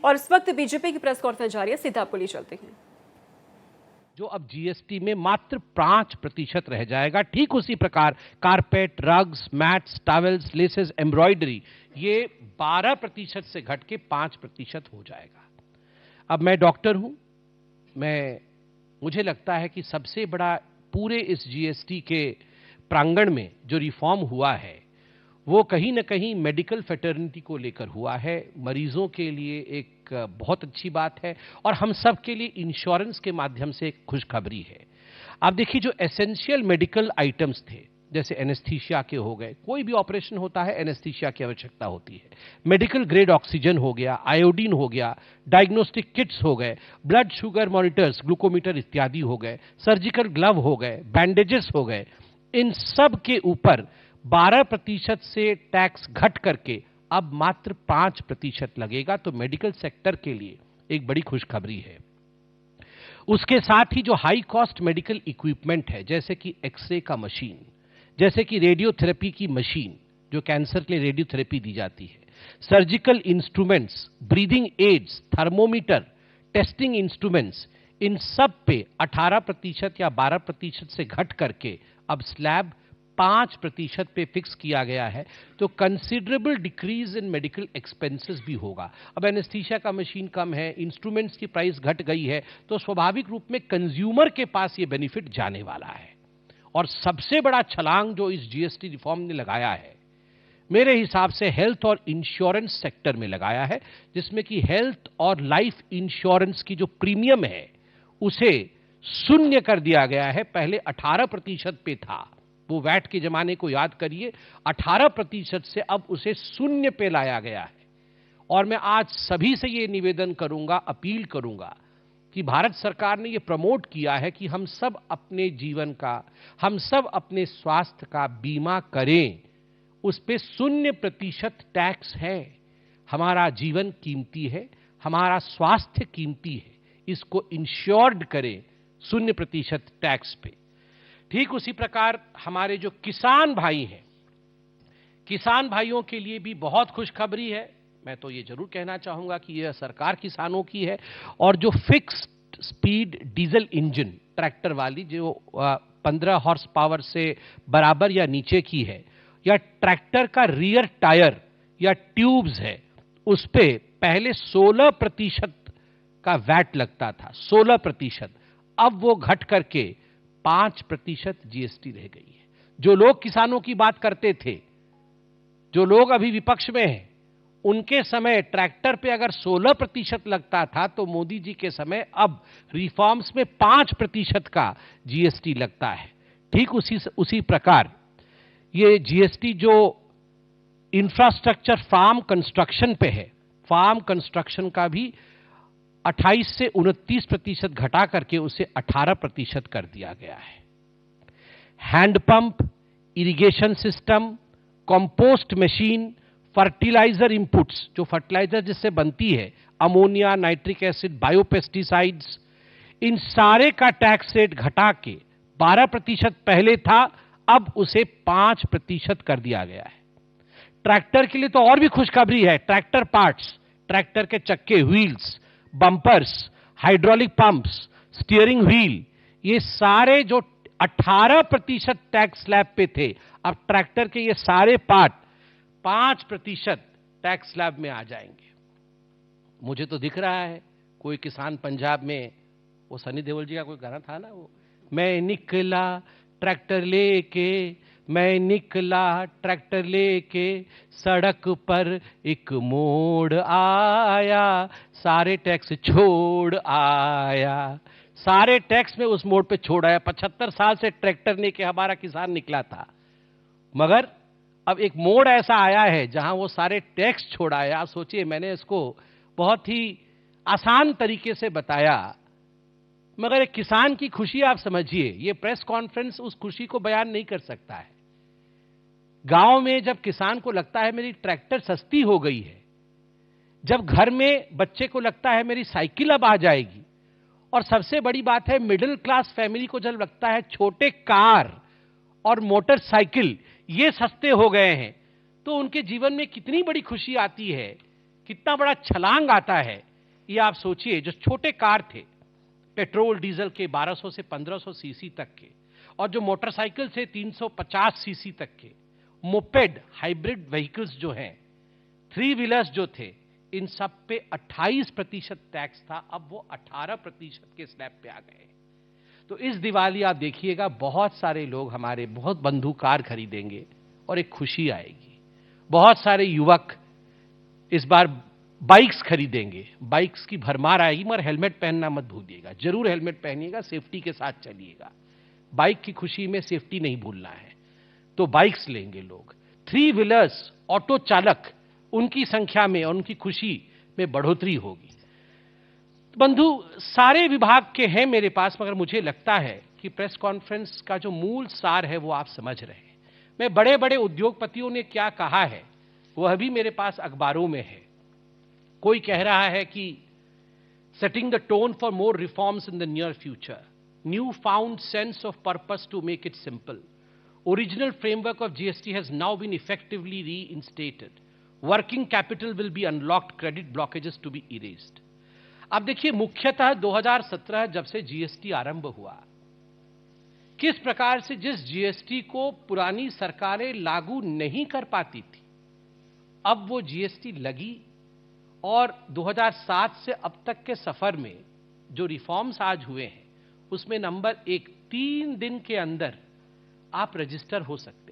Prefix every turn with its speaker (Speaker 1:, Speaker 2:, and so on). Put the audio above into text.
Speaker 1: और इस वक्त बीजेपी की प्रेस कॉन्फ्रेंस जारी है, सीधा आपको ले चलते हैं।
Speaker 2: जो अब जीएसटी में मात्र 5% रह जाएगा, ठीक उसी प्रकार carpet, rugs, mats, towels, laces, embroidery ये 12% से घट के 5% हो जाएगा। अब मैं डॉक्टर हूं, मुझे लगता है कि सबसे बड़ा पूरे इस जीएसटी के प्रांगण में जो रिफॉर्म हुआ है वो कहीं ना कहीं मेडिकल फेटर्निटी को लेकर हुआ है। मरीजों के लिए एक बहुत अच्छी बात है और हम सब के लिए इंश्योरेंस के माध्यम से एक खुशखबरी है। आप देखिए, जो एसेंशियल मेडिकल आइटम्स थे, जैसे एनेस्थीसिया के हो गए, कोई भी ऑपरेशन होता है एनेस्थीसिया की आवश्यकता होती है, मेडिकल ग्रेड ऑक्सीजन हो गया, आयोडीन हो गया, डायग्नोस्टिक किट्स हो गए, ब्लड शुगर मॉनिटर्स, ग्लूकोमीटर इत्यादि हो गए, सर्जिकल ग्लव हो गए, बैंडेजेस हो गए, इन सब के ऊपर 12% से टैक्स घट करके अब मात्र 5% लगेगा। तो मेडिकल सेक्टर के लिए एक बड़ी खुशखबरी है। उसके साथ ही जो हाई कॉस्ट मेडिकल इक्विपमेंट है, जैसे कि एक्सरे का मशीन, जैसे कि रेडियोथेरेपी की मशीन, जो कैंसर के लिए रेडियोथेरेपी दी जाती है, surgical instruments, breathing aids, thermometer, testing instruments, इन सब पे 18% या 12% से घट करके अब स्लैब 5% पे फिक्स किया गया है। तो considerable decrease in medical expenses भी होगा। अब एनेस्थीसिया का मशीन कम है, इंस्ट्रूमेंट्स की प्राइस घट गई है, तो स्वाभाविक रूप में कंज्यूमर के पास ये बेनिफिट जाने वाला है। और सबसे बड़ा छलांग जो इस जीएसटी रिफॉर्म ने लगाया है, मेरे हिसाब से हेल्थ और इंश्योरेंस सेक्टर में लगाया है, जिसमें कि हेल्थ और लाइफ इंश्योरेंस की जो प्रीमियम है उसे शून्य कर दिया गया है। पहले 18% पे था, वो वैट के जमाने को याद करिए, 18% से अब उसे शून्य पे लाया गया है। और मैं आज सभी से ये निवेदन करूंगा, अपील करूंगा कि भारत सरकार ने ये प्रमोट किया है कि हम सब अपने जीवन का, हम सब अपने स्वास्थ्य का बीमा करें। उस पे 0% टैक्स है। हमारा जीवन कीमती है, हमारा स्वास्थ्य कीमती है, इसको इंश्योर्ड करें 0% टैक्स पे। ठीक उसी प्रकार हमारे जो किसान भाई हैं, किसान भाइयों के लिए भी बहुत खुशखबरी है। मैं तो ये जरूर कहना चाहूंगा कि यह सरकार किसानों की है। और जो fixed speed diesel engine tractor वाली, जो 15 हॉर्स पावर से बराबर या नीचे की है, या ट्रैक्टर का रियर टायर या ट्यूब्स है, उस पे पहले 16% का वैट लगता था, 16%। अब वो घट करके 5% जीएसटी रह गई है। जो लोग किसानों की बात करते थे, जो लोग अभी विपक्ष में हैं, उनके समय ट्रैक्टर पे अगर 16% लगता था, तो मोदी जी के समय अब रिफॉर्म्स में 5% का जीएसटी लगता है। ठीक उसी प्रकार ये जीएसटी जो इंफ्रास्ट्रक्चर फार्म कंस्ट्रक्शन पे है, फार्म कंस्ट्रक्शन का भी 28 से 29% घटा करके उसे 18% कर दिया गया है। Handpump, irrigation system, compost machine, fertiliser inputs, जो फर्टिलाइजर जिससे बनती है, अमोनिया, नाइट्रिक एसिड, बायोपेस्टिसाइड्स, इन सारे का टैक्स रेट घटा के 12% पहले था, अब उसे 5% कर दिया गया है। ट्रैक्टर के लिए तो और भी खुशखबरी है। ट्रैक्टर पार्ट्स, ट्रैक्टर के चक्के, wheels, bumpers, hydraulic pumps, steering wheel, ये सारे जो 18% टैक्स स्लैब पे थे, अब ट्रैक्टर के ये सारे पार्ट 5% टैक्स स्लैब में आ जाएंगे। मुझे तो दिख रहा है कोई किसान पंजाब में, वो सनी देओल जी का कोई गाना था ना, वो मैं निकला ट्रैक्टर लेके, मैं निकला ट्रैक्टर लेके, सड़क पर एक मोड़ आया, सारे टैक्स छोड़ आया। सारे टैक्स में उस मोड़ पे छोड़ आया। 75 साल से ट्रैक्टर लेके हमारा किसान निकला था, मगर अब एक मोड़ ऐसा आया है जहां वो सारे टैक्स छोड़ आया। आप सोचिए, मैंने इसको बहुत ही आसान तरीके से बताया, मगर एक किसान की खुशी आप समझिए। ये प्रेस कॉन्फ्रेंस उस खुशी को बयान नहीं कर सकता है। गांव में जब किसान को लगता है मेरी ट्रैक्टर सस्ती हो गई है, जब घर में बच्चे को लगता है मेरी साइकिल अब आ जाएगी, और सबसे बड़ी बात है मिडिल क्लास फैमिली को जब लगता है छोटे कार और मोटरसाइकिल ये सस्ते हो गए हैं, तो उनके जीवन में कितनी बड़ी खुशी आती है, कितना बड़ा छलांग आता है ये आप सोचिए, जो छोटे कार थे पेट्रोल डीजल के 1200 से 1500 सीसी तक के, और जो मोटरसाइकिल से 350 सीसी तक के, मोपेड हाइब्रिड व्हीकल्स जो हैं, थ्री व्हीलर्स जो थे, इन सब पे 28% टैक्स था। अब वो 18% के स्लैब पे आ गए। तो इस दिवाली आप देखिएगा बहुत सारे लोग हमारे, बहुत बंधु कार खरीदेंगे और एक खुशी आएगी। बहुत सारे युवक इस बार बाइक्स खरीदेंगे, बाइक्स की भरमार आएगी, मगर हेलमेट पहनना मत भूलिएगा, जरूर हेलमेट पहनिएगा, सेफ्टी के साथ चलिएगा। बाइक की खुशी में सेफ्टी नहीं भूलना है। तो बाइक्स लेंगे लोग। थ्री व्हीलर्स, ऑटो चालक, उनकी संख्या में और उनकी खुशी में बढ़ोतरी होगी। बंधु, सारे विभाग के हैं मेरे पास, मगर मुझे लगता है कि प्रेस कॉन्फ्रेंस का जो मूल सार है वो आप समझ रहे हैं। मैं बड़े बड़े उद्योगपतियों ने क्या कहा है वह भी मेरे पास अखबारों में है। कोई कह रहा है कि setting the tone for more reforms in the near future, new found sense of purpose to make it simple, original framework of GST has now been effectively reinstated, working capital will be unlocked, credit blockages to be erased. अब देखिए, मुख्यतः 2017 जब से GST आरंभ हुआ, किस प्रकार से जिस जीएसटी को पुरानी सरकारें लागू नहीं कर पाती थी, अब वो जीएसटी लगी, और 2007 से अब तक के सफर में जो रिफॉर्म्स आज हुए हैं उसमें नंबर 1, 3 दिन के अंदर आप रजिस्टर हो सकते हैं।